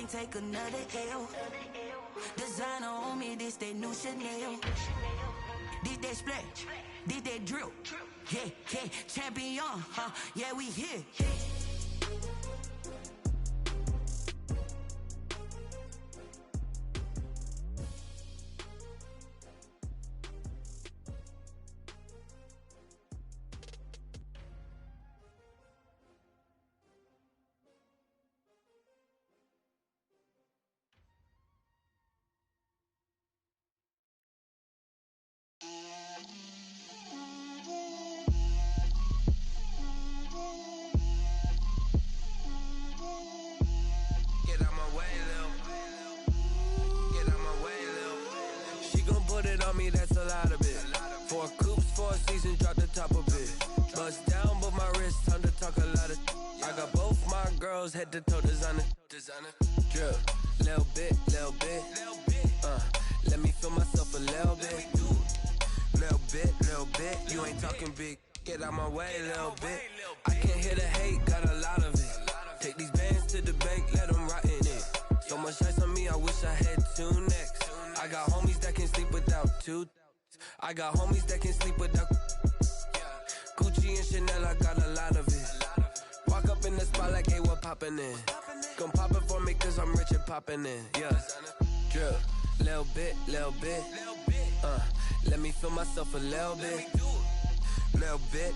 take another L. Designer on me, this that new Chanel. This that splash, this that drill. Yeah, yeah, champion, huh? Yeah, we here. That's a lot of it. 4 coops, 4 seasons, drop the top of it. Bust down, but my wrist, time to talk a lot of. I got both my girls head to toe designer. Drip, little bit. Let me feel myself a little bit. Little bit. You ain't talking big. Get out my way, little bit. I can't hear the hate, got a lot of it. Take these bands to the bank, let them rot in it. So much ice on me, I wish I had 2 necks. I got homies that can sleep without 2. I got homies that can sleep without Gucci and Chanel, I got a lot of it. Walk up in the spot like, hey, what poppin' in? Gon' pop it for me cause I'm rich and poppin' in. Yeah, drip, little bit. Let me feel myself a little bit. Little bit.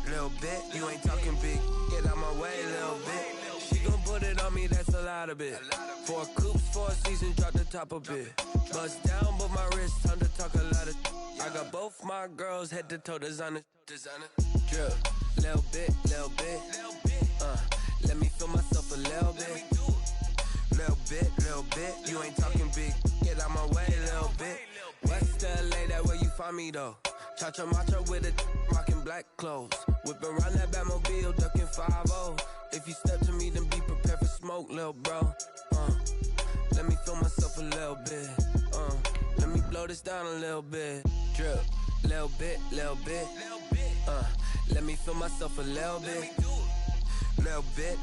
You ain't talking big. Get out my way, little bit. She gon' put it on me, that's a lot of it. 4 coops, 4 seasons, drop the top of it. Bust down, but my wrist, time to talk a lot of. I got both my girls head to toe designer. Drip, little bit. Let me feel myself a little bit. Little bit. You ain't talking big. Get out my way, little bit. West LA, that where you find me though. Cha-cha matcha with a rockin' black clothes. Whip around that Batmobile, ducking 5-0. If you step to me, then be prepared for smoke, lil' bro. Let me feel myself a little bit. Let me blow this down a little bit. Drip, little bit. Let me feel myself a little bit. Little bit.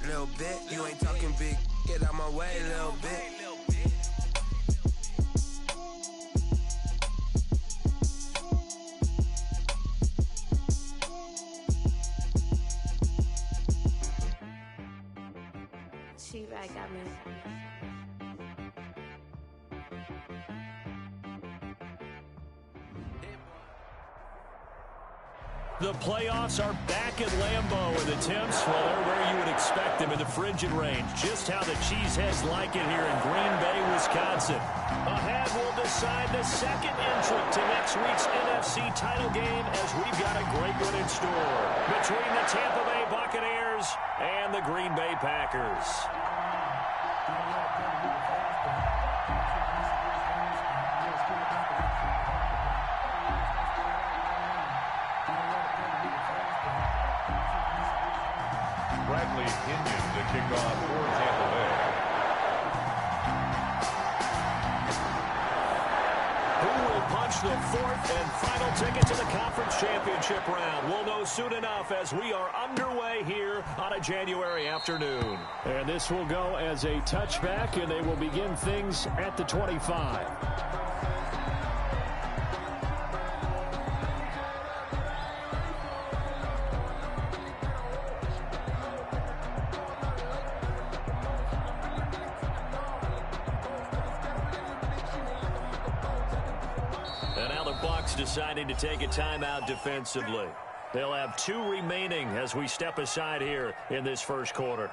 You ain't talking big. Get out my way, little bit. She-Rag got me. The playoffs are back at Lambeau, and the temps, well, they're where you would expect them in the frigid range. Just how the Cheeseheads like it here in Green Bay, Wisconsin. Ahead, we'll decide the second entrant to next week's NFC title game as we've got a great one in store between the Tampa Bay Buccaneers and the Green Bay Packers. To kick off for Tampa Bay. Who will punch the 4th and final ticket to the conference championship round? We'll know soon enough as we are underway here on a January afternoon. And this will go as a touchback, and they will begin things at the 25. Deciding to take a timeout defensively. They'll have 2 remaining as we step aside here in this first quarter.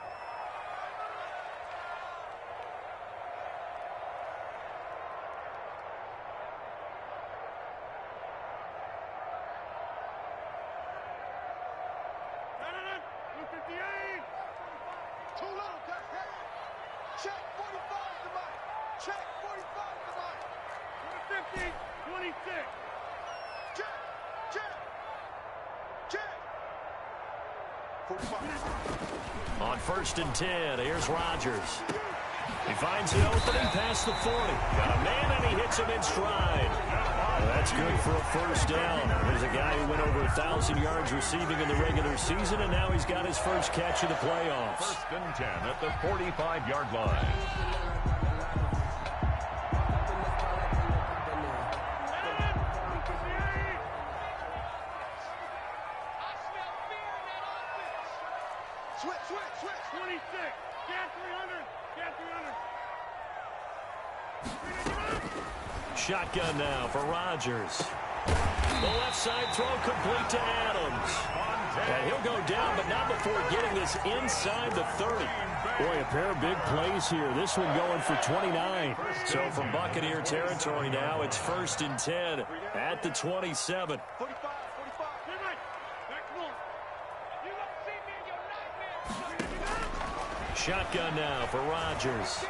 Check 45 to Mike. Check 45 to Mike. Number 50, 26. Check. 45. On 1st and 10, here's Rodgers. He finds an opening past the 40. Got a man, and he hits him in stride. That's good for a first down. There's a guy who went over 1,000 yards receiving in the regular season, and now he's got his first catch of the playoffs. 1st and 10 at the 45-yard line. Switch. 26. Cat 300. Cat 300. Shotgun now for Rodgers. The left side throw complete to Adams. And he'll go down, but not before getting this inside the 30. Boy, a pair of big plays here. This one going for 29. So from Buccaneer territory now, it's 1st and 10 at the 27. 45. Back to one. You don't see me in your nightmare. Shotgun now for Rodgers.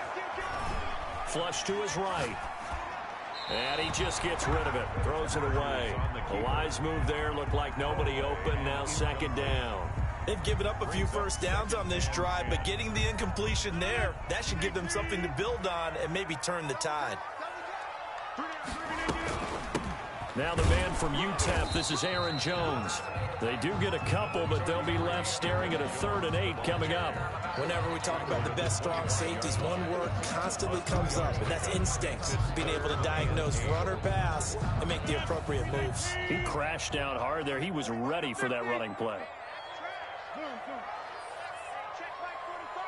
Flush to his right. And he just gets rid of it. Throws it away. A wise move there. Looked like nobody open. Now 2nd down. They've given up a few first downs on this drive, but getting the incompletion there, that should give them something to build on and maybe turn the tide. Now the man from UTEP, this is Aaron Jones. They do get a couple, but they'll be left staring at a 3rd and 8 coming up. Whenever we talk about the best strong safeties, one word constantly comes up, and that's instincts. Being able to diagnose run or pass and make the appropriate moves. He crashed down hard there. He was ready for that running play. Check like 45.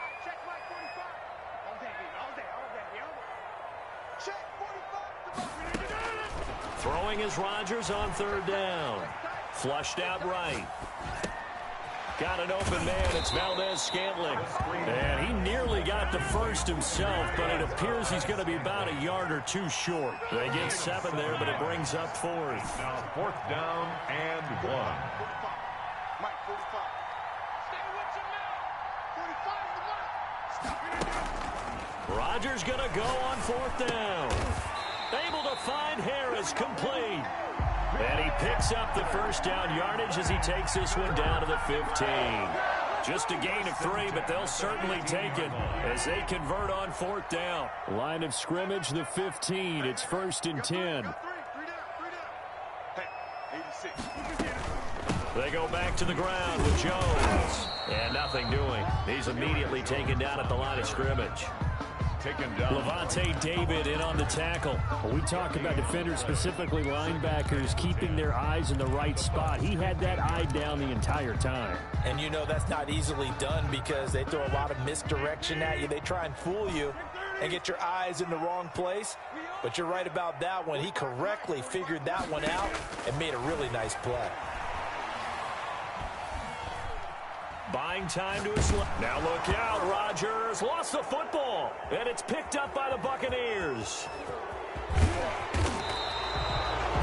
All day. Check 45. Throwing is Rodgers on 3rd down. Flushed out right. Got an open man. It's Valdez-Scantling. And he nearly got the first himself, but it appears he's going to be about a yard or two short. They get 7 there, but it brings up 4th. Now 4th down and 1. 45. Mike, 45. Stay with your man. 45 is the mark. Stop. Rodgers going to go on 4th down. Able to find Harris, complete. And he picks up the first down yardage as he takes this one down to the 15. Just a gain of 3, but they'll certainly take it as they convert on 4th down. Line of scrimmage, the 15. It's 1st and 10. 3 down. Hey, 86. They go back to the ground with Jones. And nothing doing. He's immediately taken down at the line of scrimmage. Taken down. Levante David in on the tackle. When we talk about defenders, specifically linebackers, keeping their eyes in the right spot. He had that eye down the entire time. And you know that's not easily done because they throw a lot of misdirection at you. They try and fool you and get your eyes in the wrong place. But you're right about that one. He correctly figured that one out and made a really nice play. Buying time to his left. Now look out, Rodgers lost the football, and it's picked up by the Buccaneers.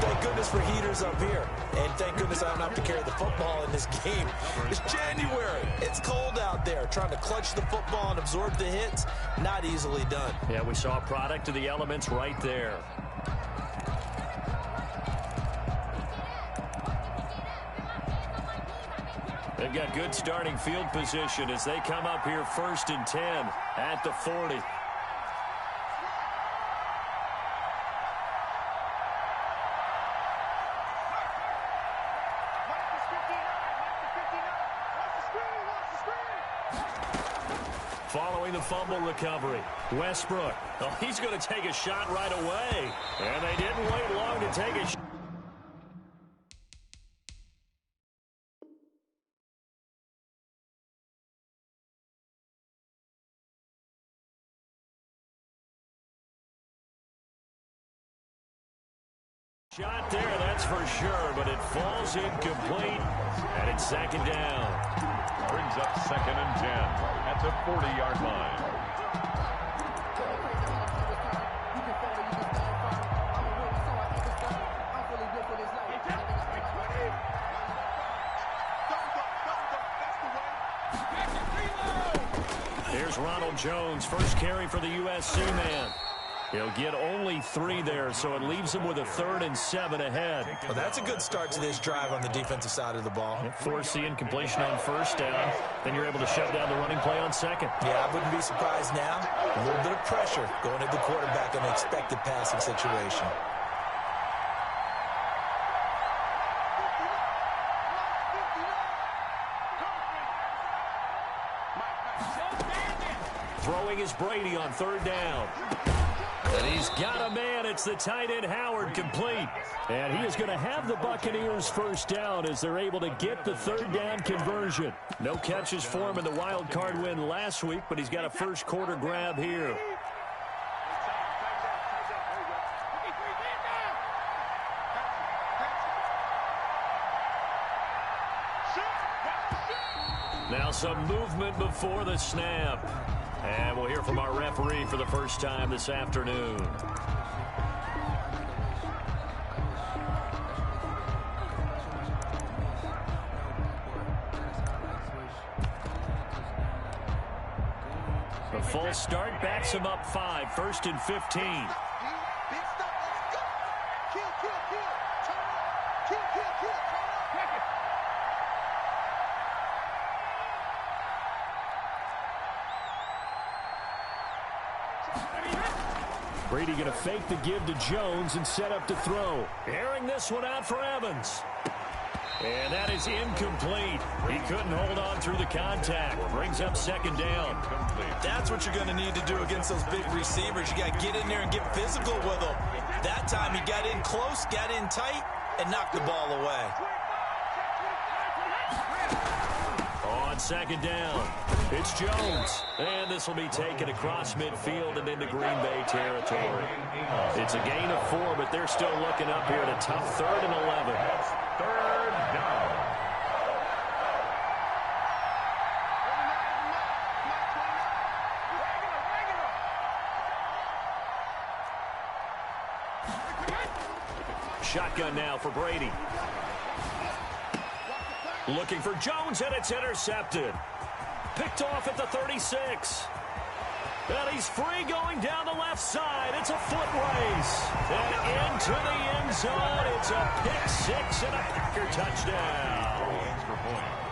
Thank goodness for heaters up here, and thank goodness I don't have to carry the football in this game. It's January. It's cold out there. Trying to clutch the football and absorb the hits, not easily done. Yeah, we saw a product of the elements right there. They've got good starting field position as they come up here 1st and 10 at the 40. Following the fumble recovery, Westbrook. Oh, he's going to take a shot right away. And they didn't wait long to take a shot. Shot there, that's for sure, but it falls incomplete, and it's 2nd down. Brings up 2nd and 10 at the 40-yard line. Here's Ronald Jones, first carry for the USC man. He'll get only 3 there, so it leaves him with a 3rd and 7 ahead. Well, that's a good start to this drive on the defensive side of the ball. Force the incompletion on 1st down. Then you're able to shut down the running play on 2nd. Yeah, I wouldn't be surprised now. A little bit of pressure going to the quarterback in an expected passing situation. Throwing is Brady on 3rd down. And he's got a man. It's the tight end, Howard, complete. And he is going to have the Buccaneers first down as they're able to get the third down conversion. No catches for him in the wild card win last week, but he's got a first quarter grab here. Now some movement before the snap. And we'll hear from our referee for the first time this afternoon. The full start backs him up 5, 1st and 15. Brady going to fake the give to Jones and set up to throw. Airing this one out for Evans. And that is incomplete. He couldn't hold on through the contact. Brings up second down. That's what you're going to need to do against those big receivers. You got to get in there and get physical with them. That time he got in close, got in tight, and knocked the ball away. On second down, it's Jones. And this will be taken across midfield and into Green Bay territory. It's a gain of 4, but they're still looking up here at a tough 3rd and 11. Third down. Shotgun now for Brady. Looking for Jones, and it's intercepted. Picked off at the 36. And he's free going down the left side. It's a foot race. And into the end zone. It's a pick 6 and a Packer touchdown.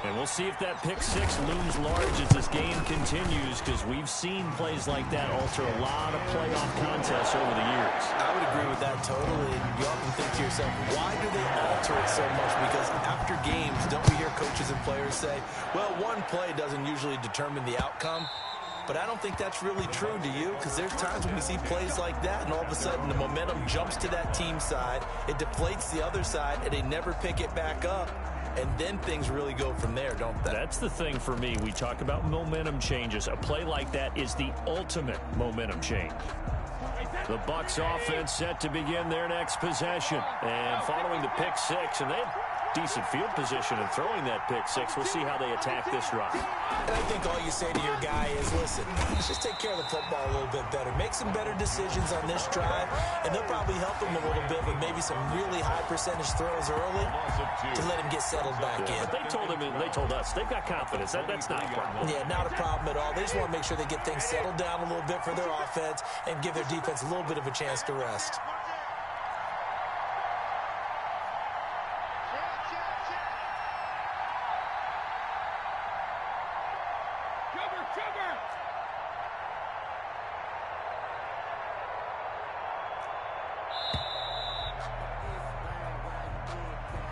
And we'll see if that pick 6 looms large as this game continues, because we've seen plays like that alter a lot of playoff contests over the years. I would agree with that totally. And you often think to yourself, why do they alter it so much? Because after games, don't we hear coaches and players say, well, one play doesn't usually determine the outcome? But I don't think that's really true, do you? Because there's times when we see plays like that, and all of a sudden the momentum jumps to that team side, it deflates the other side, and they never pick it back up. And then things really go from there, don't they? That's the thing for me. We talk about momentum changes. A play like that is the ultimate momentum change. The Bucs offense set to begin their next possession. And following the pick 6, and they have decent field position in throwing that pick 6. We'll see how they attack this drive. And I think all you say to your guy is, listen, just take care of the football a little bit better. Make some better decisions on this drive, and they'll probably help him a little bit with maybe some really high percentage throws early to let him get settled back in. But they told him, and they told us, they've got confidence. That's not a problem. Yeah, not a problem at all. They just want to make sure they get things settled down a little bit for their offense and give their defense a little bit of a chance to rest.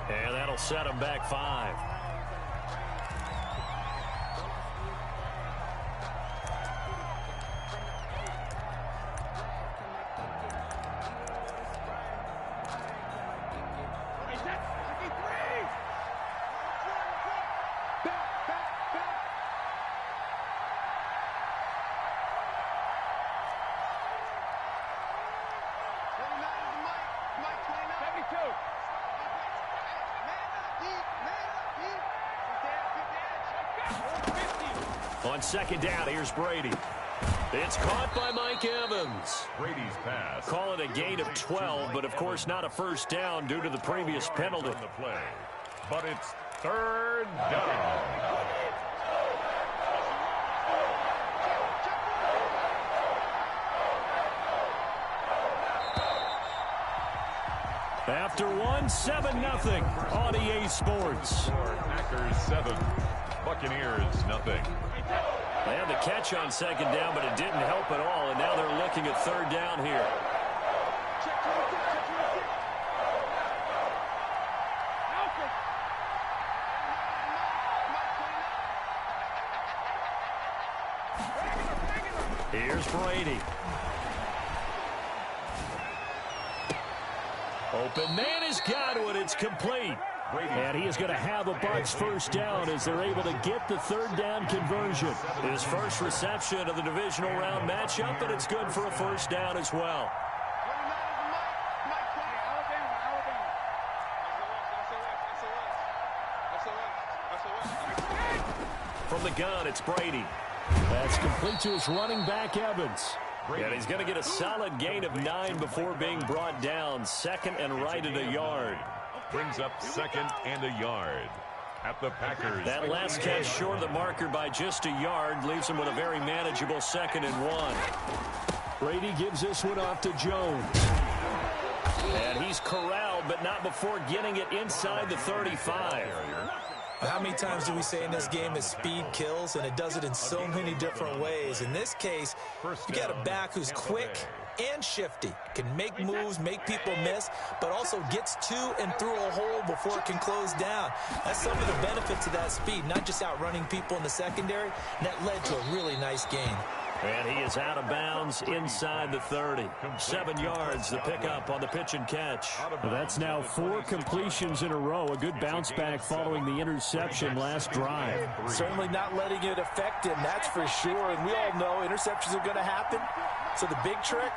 And that'll set them back 5. On second down, here's Brady. It's caught by Mike Evans. Brady's pass. Call it a gain of 12, but of course not a first down due to the previous penalty. On the play. But it's third down. After one, 7-0 on EA Sports. Packers 7, Buccaneers nothing. They had the catch on second down, but it didn't help at all, and now they're looking at third down here. Here's Brady. Open man has got it. It's complete. And he is going to have a Bucs first down as they're able to get the third down conversion. His first reception of the divisional round matchup, and it's good for a first down as well. From the gun, it's Brady. That's complete to his running back, Evans. And he's going to get a solid gain of 9 before being brought down. Second and right at a yard. Brings up second and a yard at the Packers. That last catch short of the marker by just a yard leaves him with a very manageable 2nd and 1. Brady gives this one off to Jones. And he's corralled, but not before getting it inside the 35. How many times do we say in this game that speed kills, and it does it in so many different ways? In this case, you got a back who's quick and shifty, can make moves, make people miss, but also gets to and through a hole before it can close down. That's some of the benefits of that speed, not just outrunning people in the secondary, and that led to a really nice gain. And he is out of bounds inside the 30. 7 yards, the pickup on the pitch and catch. That's now 4 completions in a row. A good bounce back following the interception last drive. Certainly not letting it affect him, that's for sure. And we all know interceptions are going to happen. So the big trick,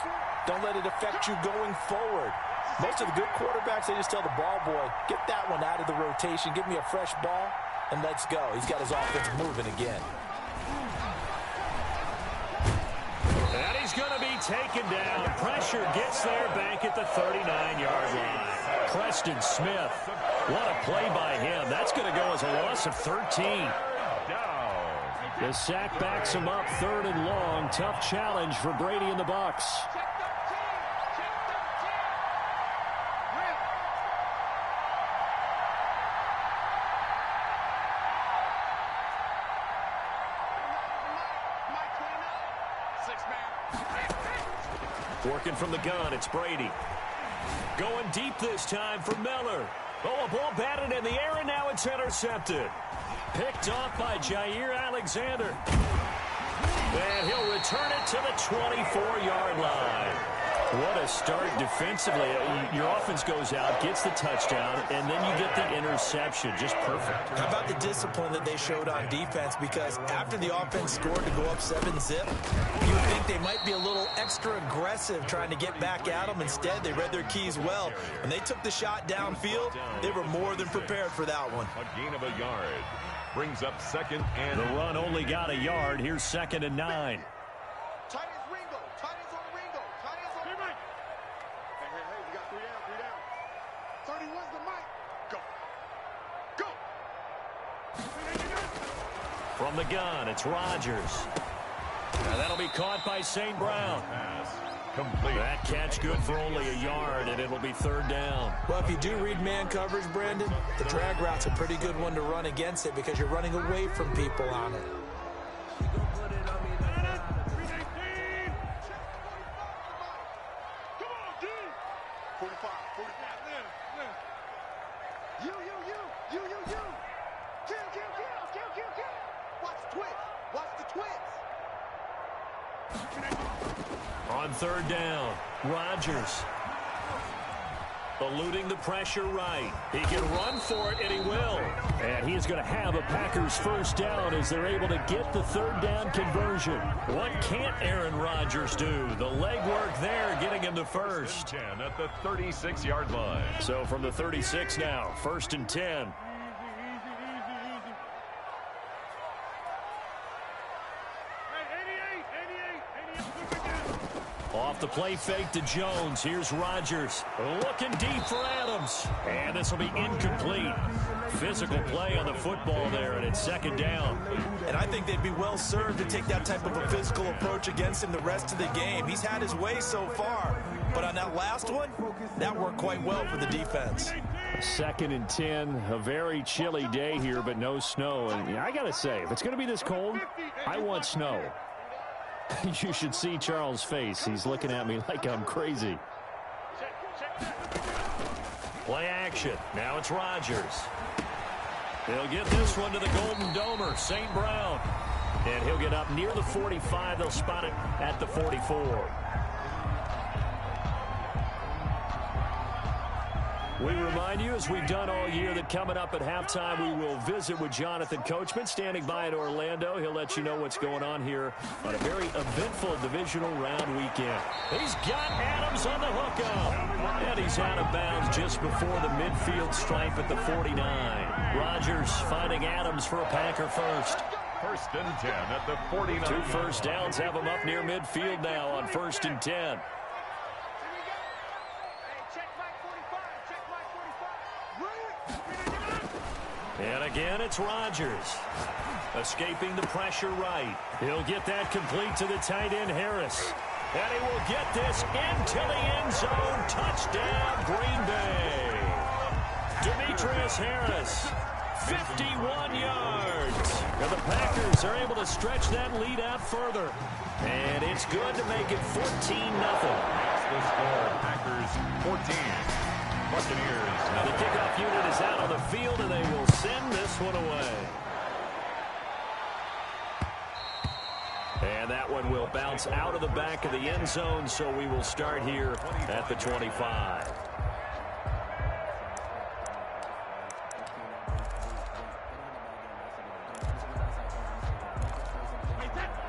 don't let it affect you going forward. Most of the good quarterbacks, they just tell the ball boy, get that one out of the rotation, give me a fresh ball, and let's go. He's got his offense moving again. And he's going to be taken down. Pressure gets there back at the 39-yard line. Preston Smith. What a play by him. That's going to go as a loss of 13. The sack backs him up 3rd and long. Tough challenge for Brady and the Bucs. Working from the gun, it's Brady. Going deep this time for Miller. Oh, a ball batted in the air, and now it's intercepted. Picked off by Jair Alexander. And he'll return it to the 24-yard line. What a start defensively. Your offense goes out, gets the touchdown, and then you get the interception. Just perfect. How about the discipline that they showed on defense? Because after the offense scored to go up 7-zip, you would think they might be a little extra aggressive trying to get back at them. Instead, they read their keys well. When they took the shot downfield, they were more than prepared for that one. A gain of a yard. Brings up second and... The run only got a yard. Here's 2nd and 9. From the gun, it's Rodgers. Now that'll be caught by St. Brown. Complete. That catch good for only a yard, and it'll be 3rd down. Well, if you do read man coverage, Brandon, the drag route's a pretty good one to run against it because you're running away from people on it. On 3rd down, Rodgers. Eluding the pressure right. He can run for it, and he will. And he's going to have a Packers first down as they're able to get the 3rd down conversion. What can't Aaron Rodgers do? The legwork there getting him to first. 10 at the 36-yard line. So from the 36 now, 1st and 10. Off the play fake to Jones. Here's Rodgers. Looking deep for Adams. And this will be incomplete. Physical play on the football there, and it's 2nd down. And I think they'd be well served to take that type of a physical approach against him the rest of the game. He's had his way so far. But on that last one, that worked quite well for the defense. 2nd and 10. A very chilly day here, but no snow. And I got to say, if it's going to be this cold, I want snow. You should see Charles' face. He's looking at me like I'm crazy. Play action. Now it's Rodgers. He'll get this one to the Golden Domer, St. Brown. And he'll get up near the 45. They'll spot it at the 44. We remind you, as we've done all year, that coming up at halftime, we will visit with Jonathan Coachman, standing by in Orlando. He'll let you know what's going on here on a very eventful divisional round weekend. He's got Adams on the hookup, and he's out of bounds just before the midfield stripe at the 49. Rodgers finding Adams for a Packer first. 1st and 10 at the 49. 2 first downs have him up near midfield now on 1st and 10. And again, it's Rodgers. Escaping the pressure right. He'll get that complete to the tight end, Harris. And he will get this into the end zone. Touchdown, Green Bay. Demetrius Harris, 51 yards. And the Packers are able to stretch that lead out further. And it's good to make it 14-0. That's the score. Packers 14. Buccaneers. Now the kickoff unit is out on the field, and they will send this one away. And that one will bounce out of the back of the end zone, so we will start here at the 25.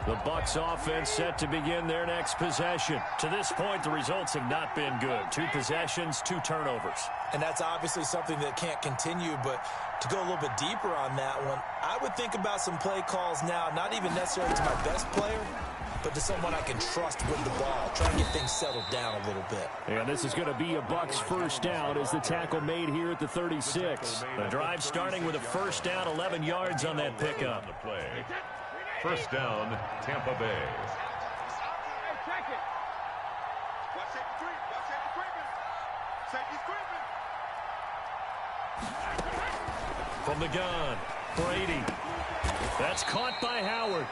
The Bucs offense set to begin their next possession. To this point, the results have not been good. 2 possessions, 2 turnovers. And that's obviously something that can't continue, but to go a little bit deeper on that one, I would think about some play calls now, not even necessarily to my best player, but to someone I can trust with the ball. Try and get things settled down a little bit. And this is going to be a Bucs first down as the tackle made here at the 36. The drive starting with a first down, 11 yards on that pickup. 1st down, Tampa Bay. From the gun, Brady. That's caught by Howard.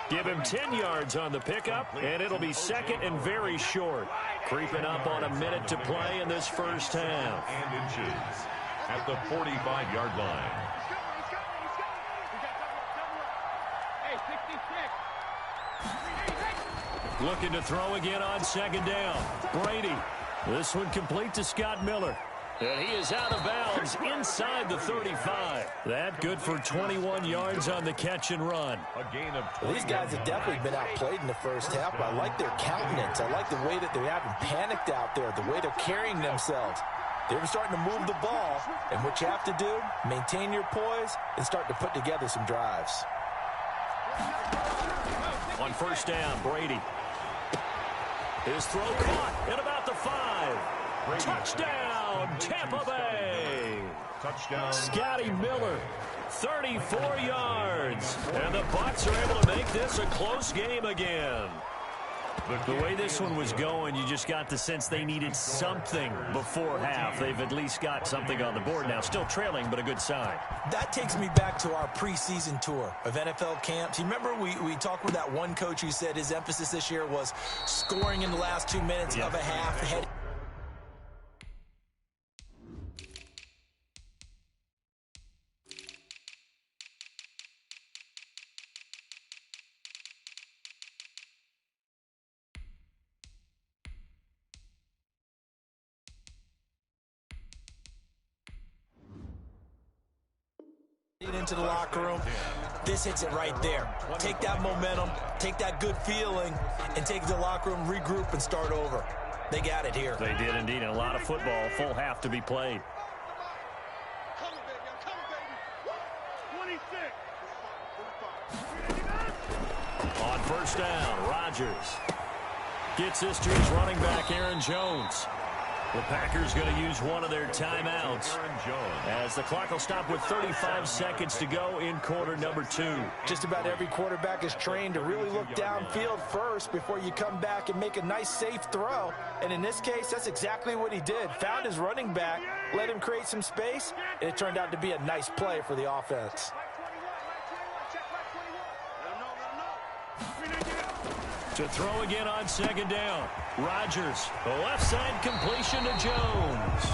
Give him 10 yards on the pickup, and it'll be 2nd and very short. Creeping up on a minute to play in this first half. And inches at the 45-yard line. Looking to throw again on 2nd down. Brady. This one complete to Scott Miller. And he is out of bounds inside the 35. That good for 21 yards on the catch and run. A gain of 20. Well, these guys have definitely been outplayed in the first half, but I like their countenance. I like the way that they haven't panicked out there, the way they're carrying themselves. They're starting to move the ball, and what you have to do, maintain your poise and start to put together some drives. On 1st down, Brady. His throw caught at about the 5. Touchdown, Tampa Bay. Touchdown. Scotty Miller, 34 yards. And the Bucs are able to make this a close game again. The way this one was going, you just got the sense they needed something before half. They've at least got something on the board now. Still trailing, but a good sign. That takes me back to our preseason tour of NFL camps. You remember we talked with that one coach who said his emphasis this year was scoring in the last 2 minutes of a half. Into the locker room, this hits it right there. Take that momentum, take that good feeling, and take it to the locker room, regroup, and start over. They got it here. They did indeed, and a lot of football, full half to be played. On 1st down, Rodgers gets this to his running back, Aaron Jones. The Packers going to use one of their timeouts as the clock will stop with 35 seconds to go in quarter number 2. Just about every quarterback is trained to really look downfield first before you come back and make a nice, safe throw. And in this case, that's exactly what he did. Found his running back, let him create some space, and it turned out to be a nice play for the offense. To throw again on 2nd down. Rodgers, the left side completion to Jones.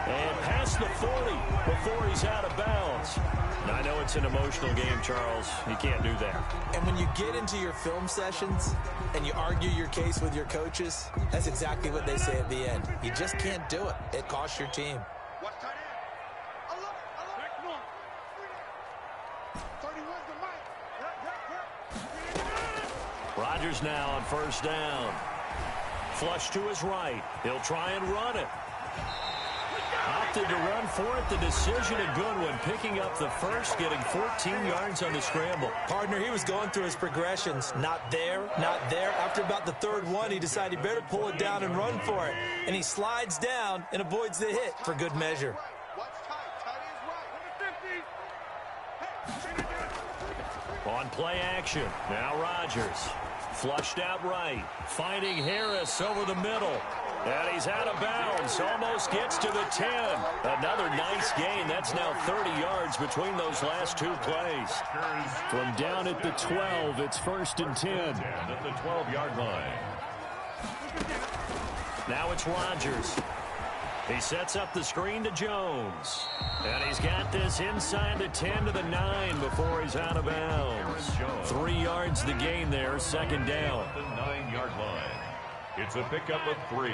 And past the 40 before he's out of bounds. Now, I know it's an emotional game, Charles. You can't do that. And when you get into your film sessions and you argue your case with your coaches, that's exactly what they say at the end. You just can't do it. It costs your team. Watch tight end. Alert, alert. 31's the mic. Rodgers now on first down. Flush to his right. He'll try and run it. Opted to run for it. The decision a good one. Picking up the first, getting 14 yards on the scramble. Partner, he was going through his progressions. Not there, not there. After about the third one, he decided he better pull it down and run for it. And he slides down and avoids the hit for good measure. Watch tight. Tight end's right. Number 50. Hey, On play action. Now Rodgers. Flushed out right. Finding Harris over the middle. And he's out of bounds. Almost gets to the 10. Another nice gain. That's now 30 yards between those last two plays. From down at the 12, it's 1st and 10. At the 12-yard line. Now it's Rodgers. He sets up the screen to Jones. And he's got this inside the 10 to the 9 before he's out of bounds. 3 yards the gain there, second down. The 9-yard line. It's a pickup of 3.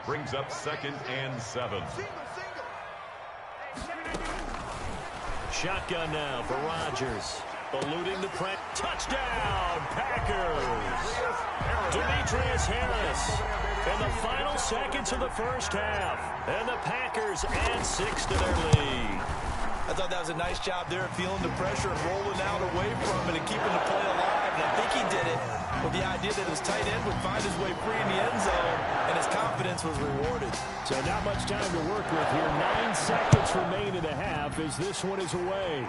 Brings up 2nd and 7. Shotgun now for Rodgers. Eluding the press. Touchdown, Packers. Demetrius Harris in the final seconds of the first half. And the Packers add 6 to their lead. I thought that was a nice job there, feeling the pressure and rolling out away from it and keeping the play alive. And I think he did it with the idea that his tight end would find his way free in the end zone, and his confidence was rewarded. So not much time to work with here. 9 seconds remain in the half as this one is away.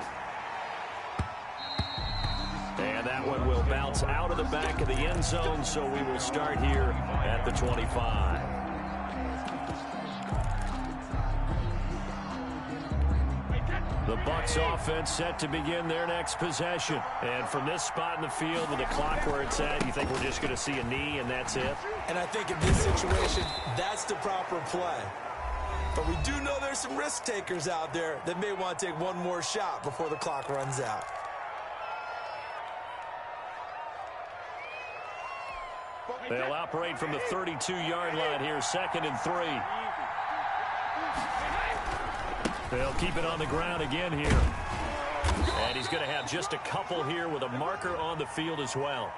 And that one will bounce out of the back of the end zone, so we will start here at the 25. The Bucs offense set to begin their next possession. And from this spot in the field with the clock where it's at, you think we're just going to see a knee and that's it? And I think in this situation, that's the proper play. But we do know there's some risk takers out there that may want to take one more shot before the clock runs out. They'll operate from the 32-yard line here, 2nd and 3. They'll keep it on the ground again here. And he's going to have just a couple here with a marker on the field as well.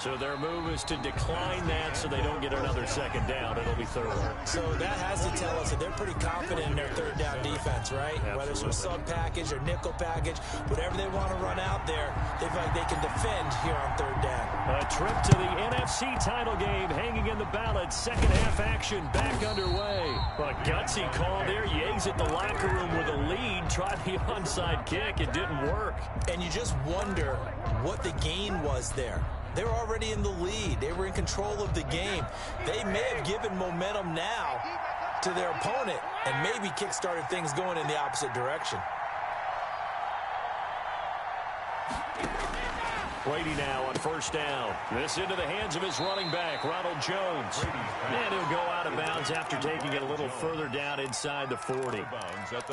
So their move is to decline that so they don't get another second down. It'll be 3rd. So that has to tell us that they're pretty confident in their third down defense, right? Absolutely. Whether it's a sub package or nickel package, whatever they want to run out there, they feel like they can defend here on third down. A trip to the NFC title game hanging in the balance. Second half action back underway. A gutsy call there. You exit the locker room with a lead. Tried the onside kick. It didn't work. And you just wonder what the gain was there. They were already in the lead. They were in control of the game. They may have given momentum now to their opponent and maybe kick-started things going in the opposite direction. Brady now on first down. This into the hands of his running back, Ronald Jones. And he'll go out of bounds after taking it a little further down inside the 40.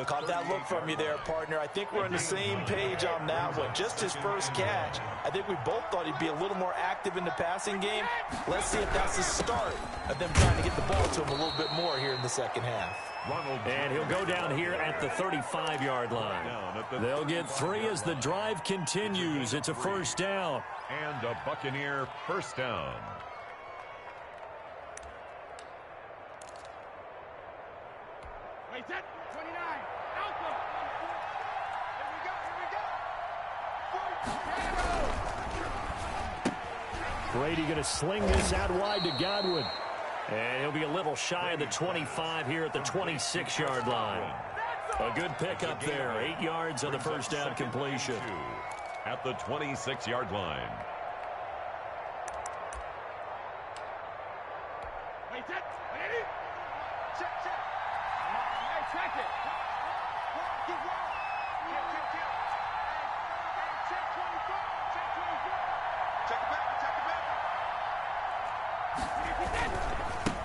Caught that look from you there, partner. I think we're on the same page on that one. Just his first catch. I think we both thought he'd be a little more active in the passing game. Let's see if that's the start of them trying to get the ball to him a little bit more here in the second half. And he'll go down here at the 35-yard line. They'll get 3 as the drive continues. It's a first down. And a Buccaneer first down. Wait, set. 29. Alpha. Here we go. Brady going to sling this out wide to Godwin. And he'll be a little shy of the 25 here at the 26-yard line. A good pickup there. 8 yards on the first down completion. At the 26-yard line. Wait, set. Ready? Check, check. Hey, check it. Keep rolling. Check. Check 24. Check 24. Check it back. Check it back.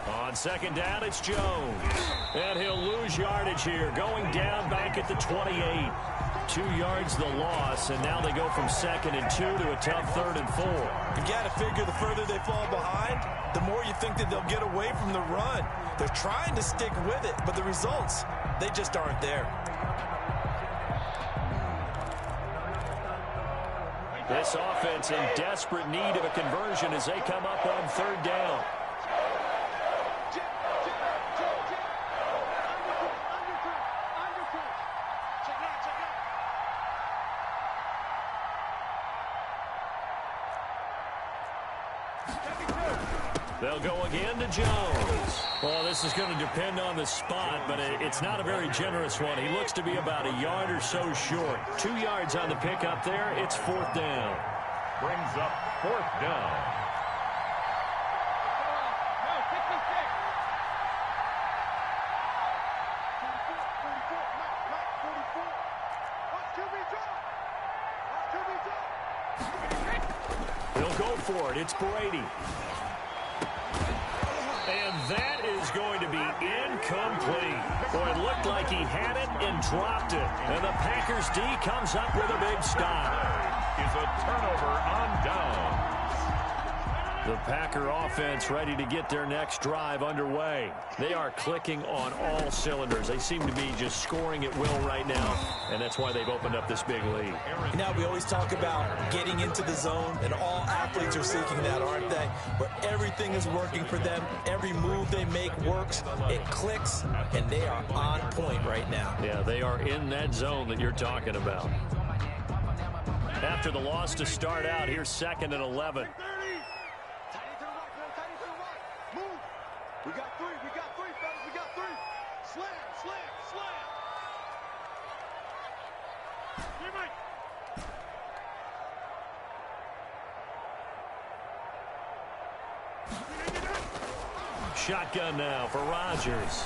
On On second down, it's Jones. And he'll lose yardage here, going down back at the 28. 2 yards the loss, and now they go from 2nd and 2 to a tough 3rd and 4. You got to figure the further they fall behind, the more you think that they'll get away from the run. They're trying to stick with it, but the results, they just aren't there. This offense in desperate need of a conversion as they come up on 3rd down. They'll go again to Jones. Well, this is going to depend on the spot, but it's not a very generous one. He looks to be about a yard or so short. 2 yards on the pickup there. It's 4th down. Brings up 4th down. They'll go for it. It's Brady. And that is going to be incomplete. Boy, it looked like he had it and dropped it. And the Packers D comes up with a big stop. Is a turnover on down. The Packer offense ready to get their next drive underway. They are clicking on all cylinders. They seem to be just scoring at will right now, and that's why they've opened up this big lead. You know, we always talk about getting into the zone, and all athletes are seeking that, aren't they? Where everything is working for them. Every move they make works. It clicks, and they are on point right now. Yeah, they are in that zone that you're talking about. After the loss to start out, here's 2nd and 11. We got three, fellas, we got 3. Slam, slam, slam. Shotgun now for Rodgers.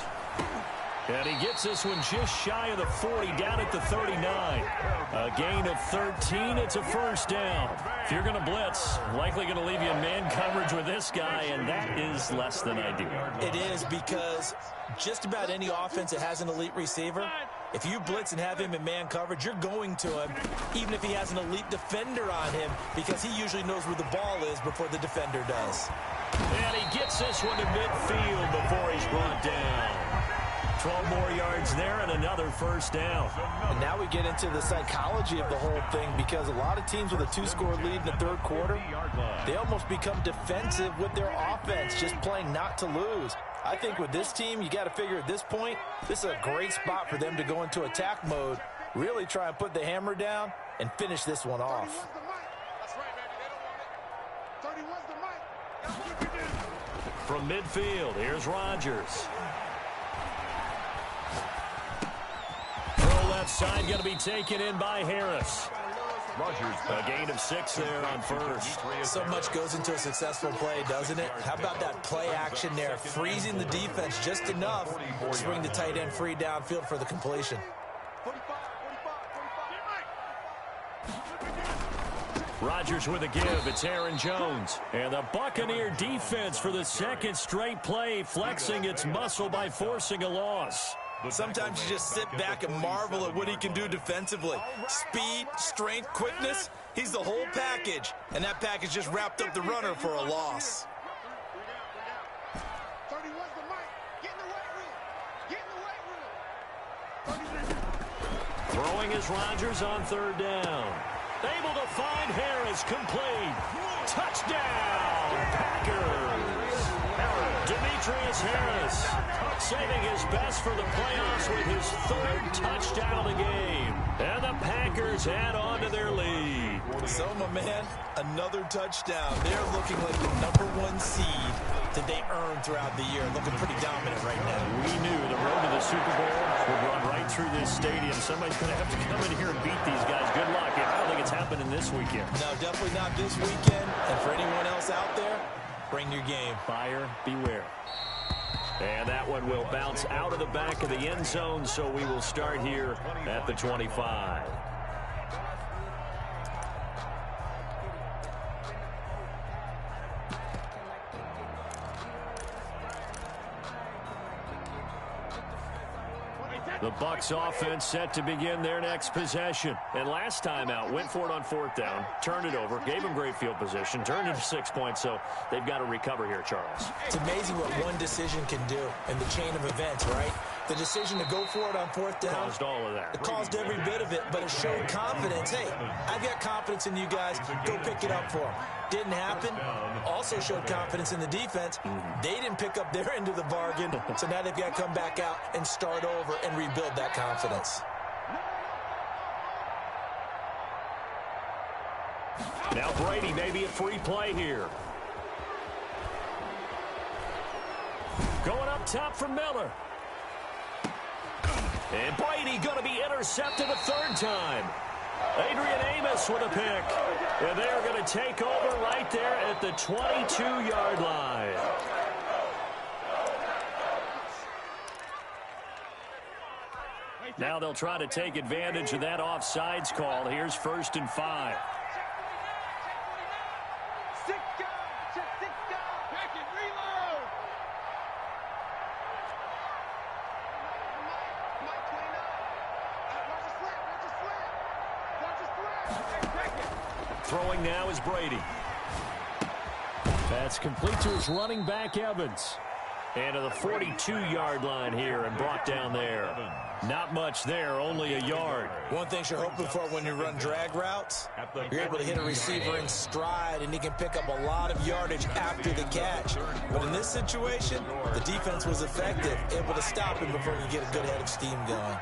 And he gets this one just shy of the 40, down at the 39. A gain of 13. It's a 1st down. If you're going to blitz, likely going to leave you in man coverage with this guy, and that is less than ideal. It is, because just about any offense that has an elite receiver, if you blitz and have him in man coverage, you're going to him, even if he has an elite defender on him, because he usually knows where the ball is before the defender does. And he gets this one to midfield before he's brought down. 12 more yards there and another 1st down. And now we get into the psychology of the whole thing, because a lot of teams with a 2-score lead in the 3rd quarter, they almost become defensive with their offense, just playing not to lose. I think with this team, you got to figure at this point, this is a great spot for them to go into attack mode, really try and put the hammer down and finish this one off. From midfield, here's Rodgers. Left side going to be taken in by Harris. Rodgers, a gain of 6 there on 1st. So much goes into a successful play, doesn't it? How about that play action there, freezing the defense just enough to bring the tight end free downfield for the completion. Rodgers with a give. It's Aaron Jones. And the Buccaneer defense for the 2nd straight play, flexing its muscle by forcing a loss. Sometimes you just sit back and marvel at what he can do defensively. Speed, strength, quickness, he's the whole package. And that package just wrapped up the runner for a loss. Throwing is Rodgers on 3rd down. Able to find Harris, complete. Touchdown, Packers. Demetrius Harris saving his best for the playoffs with his 3rd touchdown of the game. And the Packers add on to their lead. So, my man, another touchdown. They're looking like the #1 seed that they earned throughout the year. Looking pretty dominant right now. We knew the road to the Super Bowl would run right through this stadium. Somebody's going to have to come in here and beat these guys. Good luck. I don't think it's happening this weekend. No, definitely not this weekend. And for anyone else out there, bring your game. Buyer beware. And that one will bounce out of the back of the end zone, so we will start here at the 25. The Bucs offense set to begin their next possession. And last time out, went for it on 4th down, turned it over, gave them great field position, turned it to 6 points, so they've got to recover here, Charles. It's amazing what one decision can do in the chain of events, right? The decision to go for it on 4th down Caused all of that. It caused every bit of it, but it showed confidence. Hey, I've got confidence in you guys. Go pick it up for them. Didn't happen. Also showed confidence in the defense. They didn't pick up their end of the bargain, so now they've got to come back out and start over and rebuild that confidence. Now Brady, maybe a free play here. Going up top for Miller. And Brady going to be intercepted a 3rd time. Adrian Amos with a pick. And they're going to take over right there at the 22-yard line. Now they'll try to take advantage of that offsides call. Here's 1st and 5. Throwing now is Brady. That's complete to his running back, Evans. And to the 42-yard line here and brought down there. Not much there, only a yard. One thing you're hoping for when you run drag routes, you're able to hit a receiver in stride, and he can pick up a lot of yardage after the catch. But in this situation, the defense was effective, able to stop him before he could get a good head of steam going.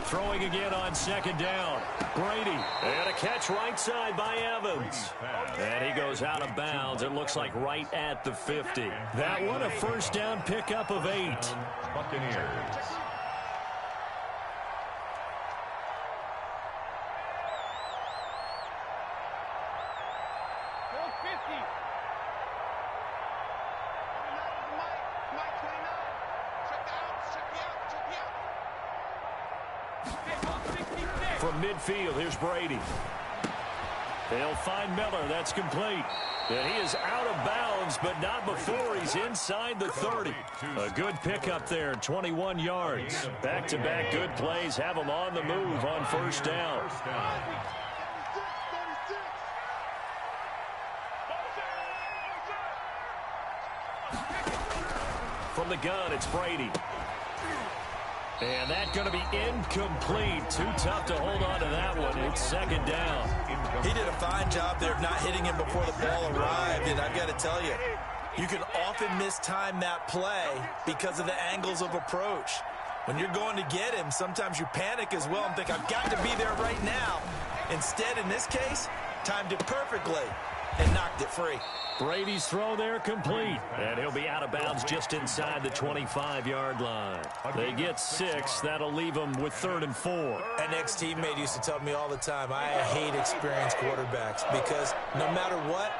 Throwing again on 2nd down. Brady. And a catch right side by Evans. And he goes out of bounds. It looks like right at the 50. That one a 1st down pickup of 8. Buccaneers. From midfield, here's Brady. They'll find Miller. That's complete. And he is out of bounds, but not before he's inside the 30. A good pickup there, 21 yards. Back-to-back good plays have him on the move on 1st down. From the gun, it's Brady. And that's going to be incomplete. Too tough to hold on to that one. It's 2nd down. He did a fine job there of not hitting him before the ball arrived. And I've got to tell you, you can often mistime that play because of the angles of approach. When you're going to get him, sometimes you panic as well and think, I've got to be there right now. Instead, in this case, timed it perfectly and knocked it free. Brady's throw there complete. And he'll be out of bounds just inside the 25-yard line. They get 6. That'll leave them with 3rd and 4. An ex-teammate used to tell me all the time, I hate experienced quarterbacks because no matter what,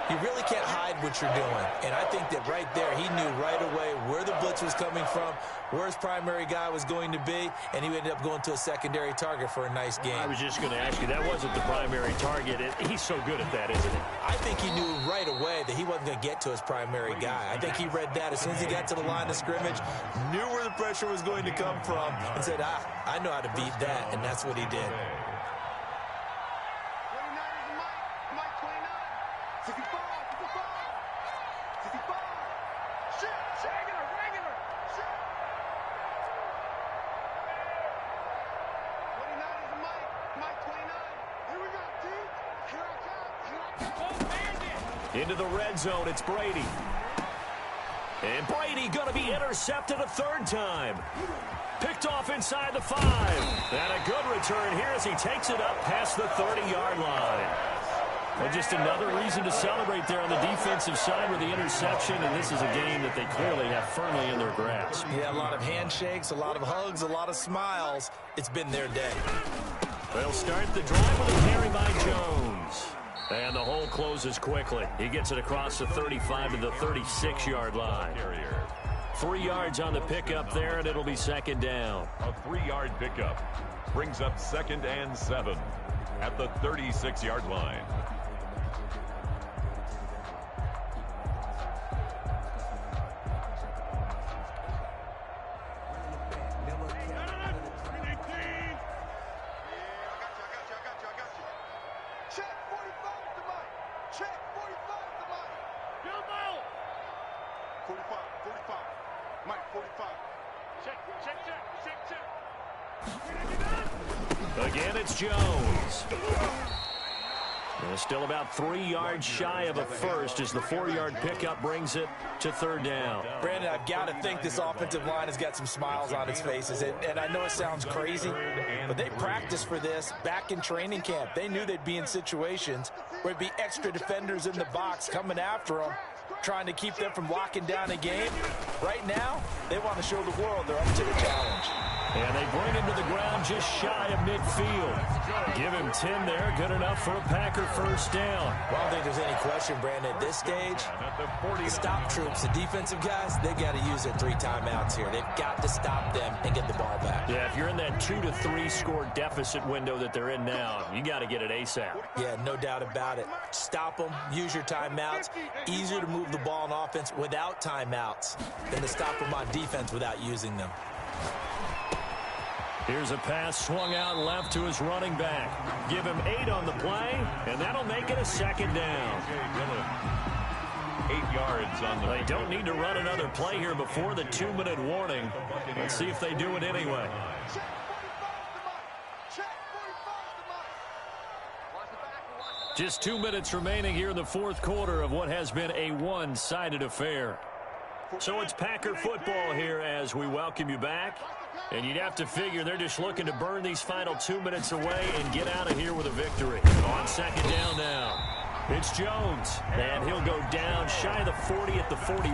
you really can't hide what you're doing. And I think that right there, he knew right away where the blitz was coming from, where his primary guy was going to be, and he ended up going to a secondary target for a nice game. I was just going to ask you, that wasn't the primary target. He's so good at that, isn't he? I think he knew right away that he wasn't going to get to his primary guy. I think he read that as soon as he got to the line of scrimmage, knew where the pressure was going to come from, and said, I know how to beat that, and that's what he did. Into the red zone, it's Brady. And Brady going to be intercepted a 3rd time. Picked off inside the 5. And a good return here as he takes it up past the 30-yard line. Well, just another reason to celebrate there on the defensive side with the interception, and this is a game that they clearly have firmly in their grasp. Yeah, a lot of handshakes, a lot of hugs, a lot of smiles. It's been their day. They'll start the drive with a carry by Jones. And the hole closes quickly. He gets it across the 35 to the 36-yard line. 3 yards on the pickup there, and it'll be second down. A 3-yard pickup brings up 2nd and 7 at the 36-yard line. Again, it's Jones. And still about 3 yards shy of a first as the 4-yard pickup brings it to third down. Brandon, I've got to think this offensive line has got some smiles on its faces. And I know it sounds crazy, but they practiced for this back in training camp. They knew they'd be in situations where it'd be extra defenders in the box coming after them, trying to keep them from locking down a game. Right now, they want to show the world they're up to the challenge. And they bring him to the ground just shy of midfield. Give him 10 there, good enough for a Packer first down. Well, I don't think there's any question, Brandon, at this stage, the stop troops, the defensive guys, they got to use their 3 timeouts here. They've got to stop them and get the ball back. Yeah, if you're in that 2 to 3 score deficit window that they're in now, you got to get it ASAP. Yeah, no doubt about it. Stop them, use your timeouts. Easier to move the ball on offense without timeouts than to stop them on defense without using them. Here's a pass swung out left to his running back. Give him 8 on the play, and that'll make it a second down. 8 yards on the They don't need to run another play here before the 2-minute warning. Let's see if they do it anyway. Just 2 minutes remaining here in the fourth quarter of what has been a one-sided affair. So it's Packer football here as we welcome you back. And you'd have to figure they're just looking to burn these final 2 minutes away and get out of here with a victory. On second down now, it's Jones. And he'll go down shy of the 40 at the 41.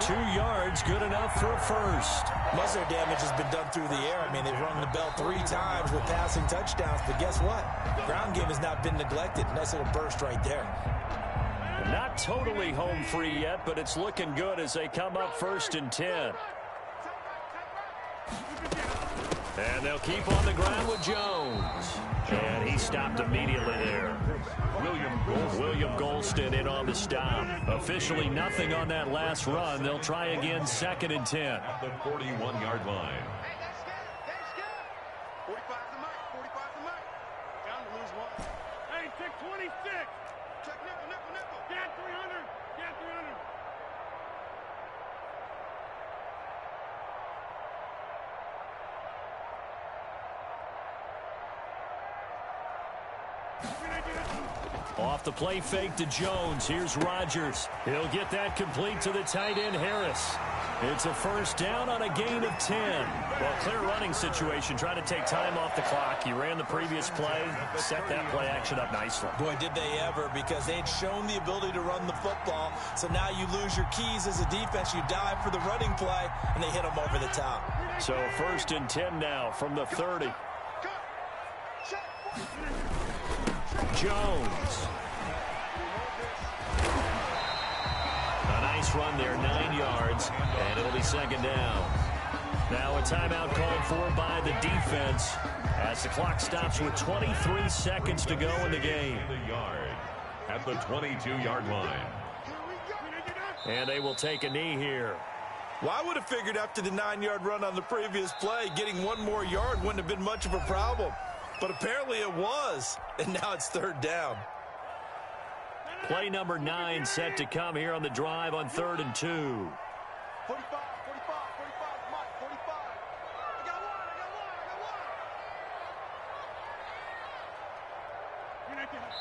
2 yards, good enough for a first. Most of their damage has been done through the air. I mean, they've rung the bell 3 times with passing touchdowns. But guess what? Ground game has not been neglected. Nice little burst right there. Not totally home free yet, but it's looking good as they come up 1st and 10. And they'll keep on the ground with Jones. And he stopped immediately there. William Golston in on the stop. Officially nothing on that last run. They'll try again 2nd and 10. At the 41-yard line. 45 to Mike. 45 to Mike. Down to lose 1. Hey, check 26. Check nickel. Get 300. Get 300. Off the play fake to Jones. Here's Rodgers. He'll get that complete to the tight end, Harris. It's a first down on a gain of 10. Well, clear running situation. Trying to take time off the clock. He ran the previous play, set that play action up nicely. Boy, did they ever, because they had shown the ability to run the football. So now you lose your keys as a defense. You dive for the running play, and they hit them over the top. So 1st and 10 now from the 30. Jones. A nice run there, 9 yards, and it'll be second down. Now a timeout called for by the defense as the clock stops with 23 seconds to go in the game. At the 22-yard line. And they will take a knee here. Well, I would have figured after the 9-yard run on the previous play, getting 1 more yard wouldn't have been much of a problem. But apparently it was, and now it's 3rd down. Play number 9 set to come here on the drive on 3rd and 2. 45, 45, Mike, 45. I got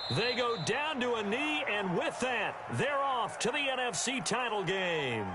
one. They go down to a knee, and with that, they're off to the NFC title game.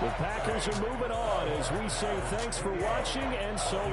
The Packers are moving on as we say thanks for watching, and so